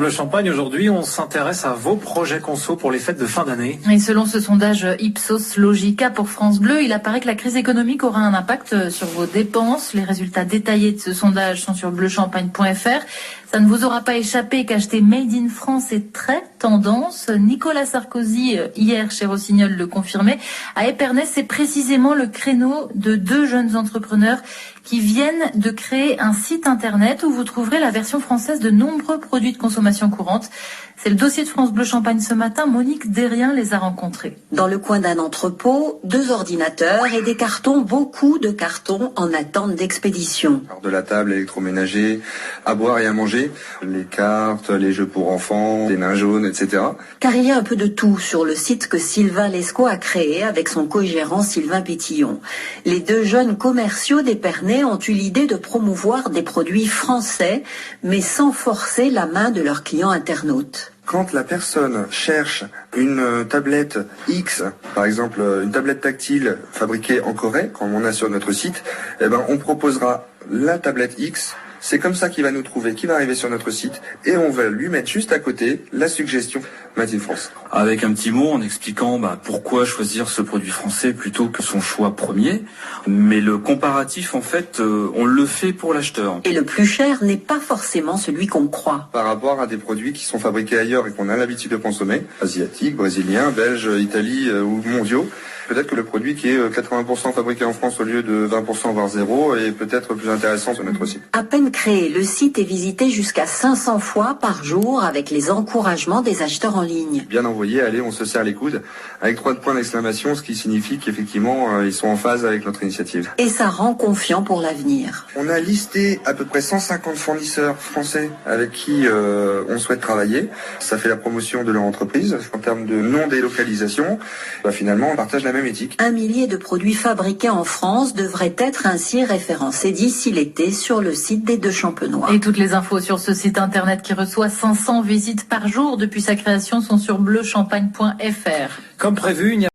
Le Champagne, aujourd'hui, on s'intéresse à vos projets conso pour les fêtes de fin d'année. Et selon ce sondage Ipsos Logica pour France Bleu, il apparaît que la crise économique aura un impact sur vos dépenses. Les résultats détaillés de ce sondage sont sur bleuchampagne.fr. Ça ne vous aura pas échappé qu'acheter Made in France est très tendance. Nicolas Sarkozy, hier chez Rossignol, le confirmait. À Épernay, c'est précisément le créneau de 2 jeunes entrepreneurs qui viennent de créer un site internet où vous trouverez la version française de nombreux produits de consommation courante. C'est le dossier de France Bleu Champagne ce matin. Monique Derrien les a rencontrés. Dans le coin d'un entrepôt, 2 ordinateurs et des cartons, beaucoup de cartons en attente d'expédition. De la table électroménager, à boire et à manger, les cartes, les jeux pour enfants, des nains jaunes, etc. Car il y a un peu de tout sur le site que Sylvain Lescaut a créé avec son co-gérant Sylvain Pétillon. Les 2 jeunes commerciaux d'Épernay ont eu l'idée de promouvoir des produits français, mais sans forcer la main de leurs clients internautes. Quand la personne cherche une tablette X, par exemple une tablette tactile fabriquée en Corée, comme on a sur notre site, on proposera la tablette X. C'est comme ça qu'il va nous trouver, qu'il va arriver sur notre site, et on va lui mettre juste à côté la suggestion Made in France. Avec un petit mot en expliquant pourquoi choisir ce produit français plutôt que son choix premier. Mais le comparatif, en fait, on le fait pour l'acheteur. Et le plus cher n'est pas forcément celui qu'on croit. Par rapport à des produits qui sont fabriqués ailleurs et qu'on a l'habitude de consommer, asiatiques, brésiliens, belges, Italie ou mondiaux, peut-être que le produit qui est 80% fabriqué en France au lieu de 20% voire 0 est peut-être plus intéressant sur notre site. À peine créé, le site est visité jusqu'à 500 fois par jour avec les encouragements des acheteurs en ligne. Bien envoyé, allez, on se serre les coudes, avec 3 points d'exclamation, ce qui signifie qu'effectivement, ils sont en phase avec notre initiative. Et ça rend confiant pour l'avenir. On a listé à peu près 150 fournisseurs français avec qui on souhaite travailler. Ça fait la promotion de leur entreprise. En termes de non-délocalisation, finalement, on partage la même éthique. 1 millier de produits fabriqués en France devraient être ainsi référencés d'ici l'été sur le site des 2 Champenois. Et toutes les infos sur ce site internet qui reçoit 500 visites par jour depuis sa création sont sur bleuchampagne.fr. Comme prévu, il n'y a